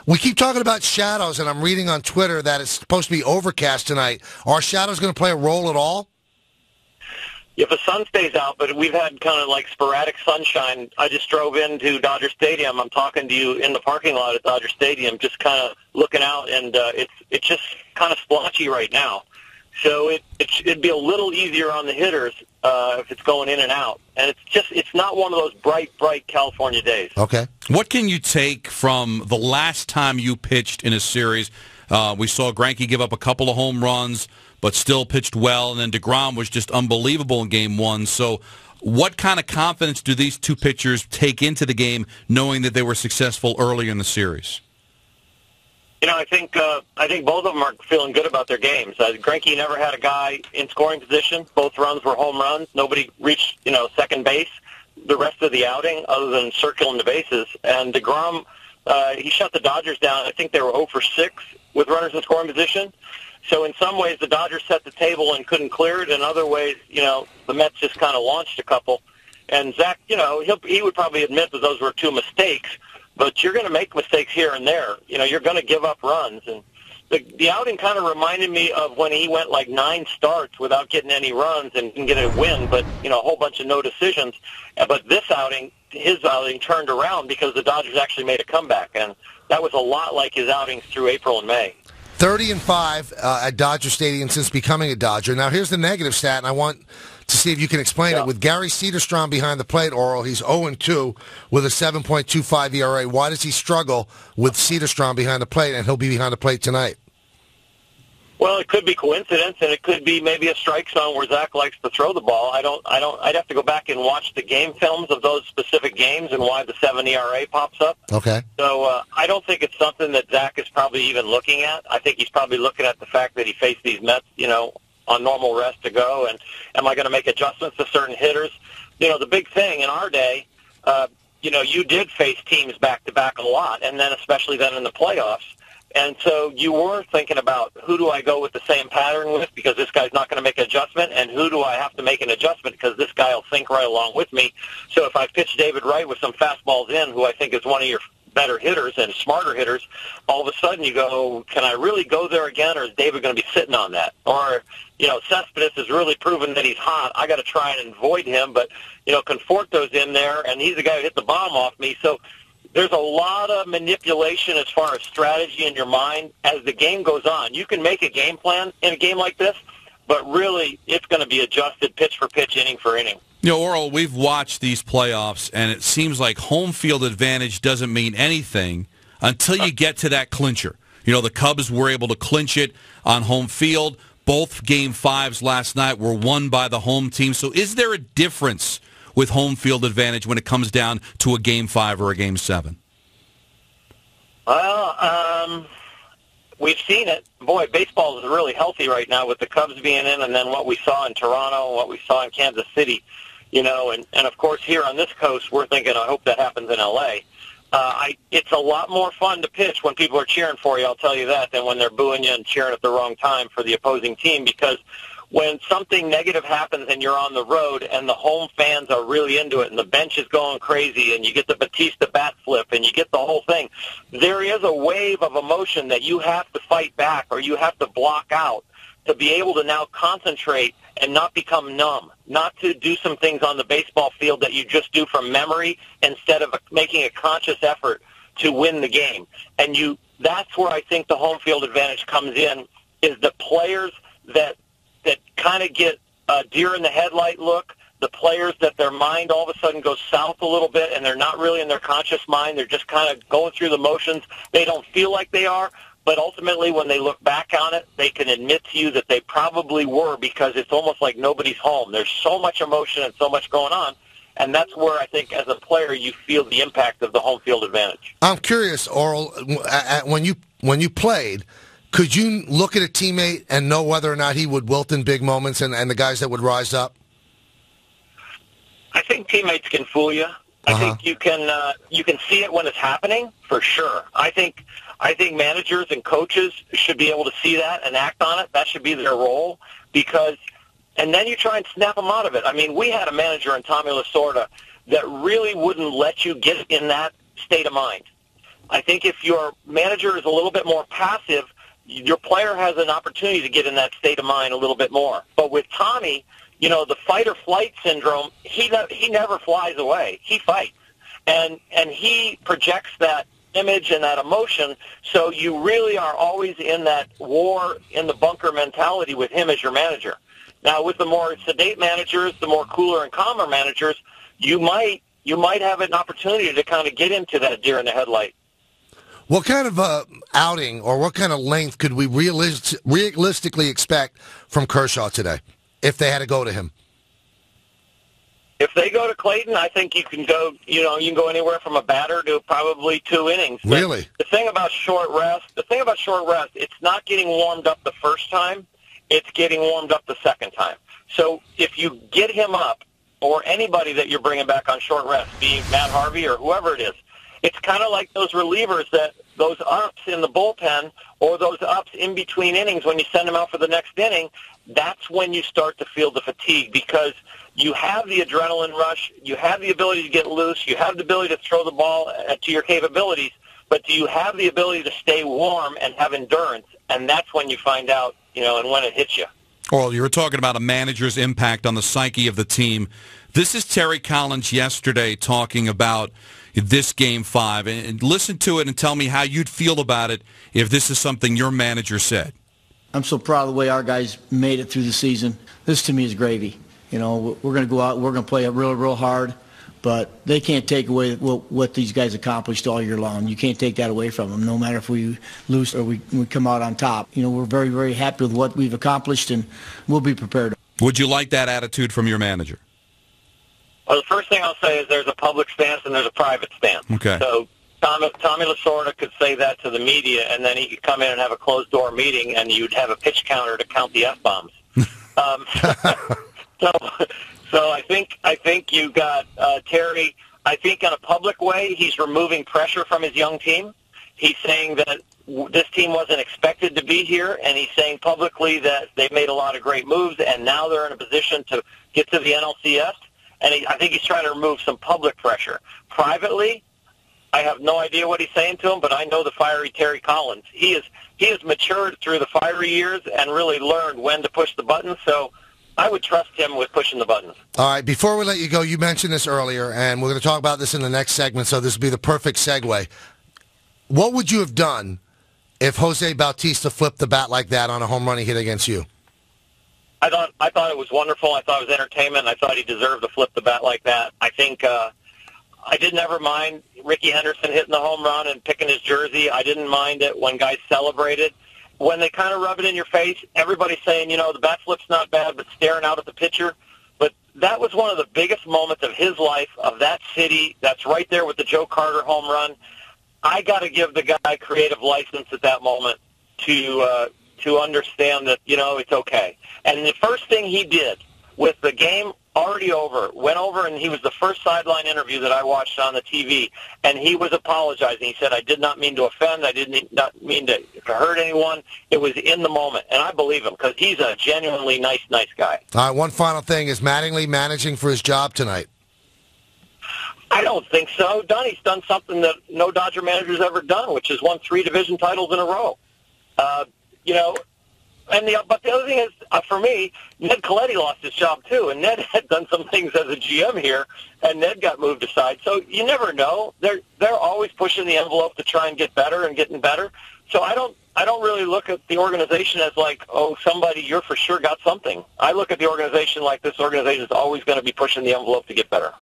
We keep talking about shadows, and I'm reading on Twitter that it's supposed to be overcast tonight. Are shadows going to play a role at all? If the sun stays out, but we've had kind of like sporadic sunshine. I just drove into Dodger Stadium. I'm talking to you in the parking lot at Dodger Stadium, just kind of looking out, and it's just kind of splotchy right now. So it'd be a little easier on the hitters if it's going in and out. And it's not one of those bright California days. Okay. What can you take from the last time you pitched in a series? We saw Greinke give up a couple of home runs, but still pitched well, and then DeGrom was just unbelievable in Game 1. So what kind of confidence do these two pitchers take into the game, knowing that they were successful earlier in the series? You know, I think both of them are feeling good about their games. Greinke never had a guy in scoring position. Both runs were home runs. Nobody reached, second base the rest of the outing other than circling the bases. And DeGrom, he shut the Dodgers down. I think they were 0 for 6 with runners in scoring position. So in some ways, the Dodgers set the table and couldn't clear it. In other ways, the Mets just kind of launched a couple. And Zach, he would probably admit that those were 2 mistakes. But you're going to make mistakes here and there. You're going to give up runs. And the outing kind of reminded me of when he went like 9 starts without getting any runs and didn't get a win, but, a whole bunch of no decisions. But this outing, his outing turned around because the Dodgers actually made a comeback. And that was a lot like his outings through April and May. 30-5 at Dodger Stadium since becoming a Dodger. Now, here's the negative stat, and I want to see if you can explain it. With Gary Cederstrom behind the plate, Orel, he's 0-2 with a 7.25 ERA. Why does he struggle with Cederstrom behind the plate, and he'll be behind the plate tonight? Well, it could be coincidence, and it could be maybe a strike zone where Zach likes to throw the ball. I'd have to go back and watch the game films of those specific games and why the 7 ERA pops up. Okay. So I don't think it's something that Zach is probably even looking at. I think he's probably looking at the fact that he faced these Mets, on normal rest to go, and am I going to make adjustments to certain hitters? The big thing in our day, you did face teams back-to-back a lot, and then especially then in the playoffs. And so you were thinking about who do I go with the same pattern with because this guy's not going to make an adjustment, and who do I have to make an adjustment because this guy will think right along with me. So if I pitch David Wright with some fastballs in, who I think is one of your better hitters and smarter hitters, all of a sudden you go, can I really go there again, or is David going to be sitting on that? Or, Cespedes has really proven that he's hot. I got to try and avoid him, but, Conforto's in there, and he's the guy who hit the bomb off me. So there's a lot of manipulation as far as strategy in your mind as the game goes on. You can make a game plan in a game like this, but really it's going to be adjusted pitch for pitch, inning for inning. Orel, we've watched these playoffs, and it seems like home field advantage doesn't mean anything until you get to that clincher. The Cubs were able to clinch it on home field. Both Game 5s last night were won by the home team. So is there a difference with home field advantage when it comes down to a Game 5 or a Game 7? Well, we've seen it. Boy, baseball is really healthy right now with the Cubs being in, and then what we saw in Toronto and what we saw in Kansas City. And of course here on this coast, we're thinking, I hope that happens in L.A. It's a lot more fun to pitch when people are cheering for you, I'll tell you that, than when they're booing you and cheering at the wrong time for the opposing team, because when something negative happens and you're on the road and the home fans are really into it and the bench is going crazy and you get the Batista bat flip and you get the whole thing, there is a wave of emotion that you have to fight back or you have to block out to be able to now concentrate and not become numb, not to do some things on the baseball field that you just do from memory instead of making a conscious effort to win the game. And that's where I think the home field advantage comes in, is the players that kind of get a deer in the headlight look, the players that their mind all of a sudden goes south a little bit and they're not really in their conscious mind. They're just kind of going through the motions. They don't feel like they are, but ultimately when they look back on it, they can admit to you that they probably were, because it's almost like nobody's home. There's so much emotion and so much going on, and that's where I think as a player you feel the impact of the home field advantage. I'm curious, Orel, when you played, could you look at a teammate and know whether or not he would wilt in big moments and the guys that would rise up? I think teammates can fool you. I think you can see it when it's happening, for sure. I think managers and coaches should be able to see that and act on it. That should be their role, and then you try and snap them out of it. I mean, we had a manager in Tommy Lasorda that really wouldn't let you get in that state of mind. I think if your manager is a little bit more passive, your player has an opportunity to get in that state of mind a little bit more. But with Tommy, the fight or flight syndrome, he never flies away. He fights. And he projects that image and that emotion, so you really are always in that war in the bunker mentality with him as your manager. Now, with the more sedate managers, the more cooler and calmer managers, you might have an opportunity to kind of get into that deer in the headlight. What kind of outing or what kind of length could we realistically expect from Kershaw today if they had to go to him? If they go to Clayton, I think you can go. You can go anywhere from a batter to probably 2 innings. Really? The thing about short rest, it's not getting warmed up the first time; it's getting warmed up the second time. So if you get him up, or anybody that you're bringing back on short rest, be it Matt Harvey or whoever it is, it's kind of like those relievers those ups in the bullpen or those ups in between innings when you send them out for the next inning. That's when you start to feel the fatigue because you have the adrenaline rush, you have the ability to get loose, you have the ability to throw the ball to your capabilities, but do you have the ability to stay warm and have endurance? And that's when you find out, and when it hits you. Orel, you were talking about a manager's impact on the psyche of the team. This is Terry Collins yesterday talking about this Game 5. And listen to it and tell me how you'd feel about it if this is something your manager said. I'm so proud of the way our guys made it through the season. This, to me, is gravy. We're going to go out, we're going to play it real, real hard, but they can't take away what these guys accomplished all year long. You can't take that away from them, no matter if we lose or we come out on top. We're very, very happy with what we've accomplished, and we'll be prepared. Would you like that attitude from your manager? Well, the first thing I'll say is there's a public stance and there's a private stance. Okay. So Tommy Lasorda could say that to the media, and then he could come in and have a closed-door meeting, and you'd have a pitch counter to count the F-bombs. So I think you got Terry. I think in a public way, he's removing pressure from his young team. He's saying that this team wasn't expected to be here, and he's saying publicly that they've made a lot of great moves, and now they're in a position to get to the NLCS. And I think he's trying to remove some public pressure. Privately, I have no idea what he's saying to him, but I know the fiery Terry Collins. He has matured through the fiery years and really learned when to push the buttons. So I would trust him with pushing the buttons. All right, before we let you go, you mentioned this earlier, and we're going to talk about this in the next segment, so this would be the perfect segue. What would you have done if Jose Bautista flipped the bat like that on a home run he hit against you? I thought it was wonderful. I thought it was entertainment. I thought he deserved to flip the bat like that. I think I didn't ever mind Ricky Henderson hitting the home run and picking his jersey. I didn't mind it when guys celebrated. When they kind of rub it in your face, everybody's saying, the bat flip's not bad, but staring out at the pitcher. But that was one of the biggest moments of his life, of that city. That's right there with the Joe Carter home run. I got to give the guy creative license at that moment to understand that, it's okay. And the first thing he did with the game already over, went over and he was the first sideline interview that I watched on the TV, and he was apologizing. He said, I did not mean to offend. I did not mean to hurt anyone. It was in the moment, and I believe him because he's a genuinely nice guy. All right, one final thing. Is Mattingly managing for his job tonight? I don't think so. Donnie's done something that no Dodger manager's ever done, which is won 3 division titles in a row. But the other thing is, for me, Ned Colletti lost his job too, and Ned had done some things as a GM here, and Ned got moved aside. So you never know. They're always pushing the envelope to try and get better and getting better. So I don't really look at the organization as like, somebody you're for sure got something. I look at the organization like this organization is always going to be pushing the envelope to get better.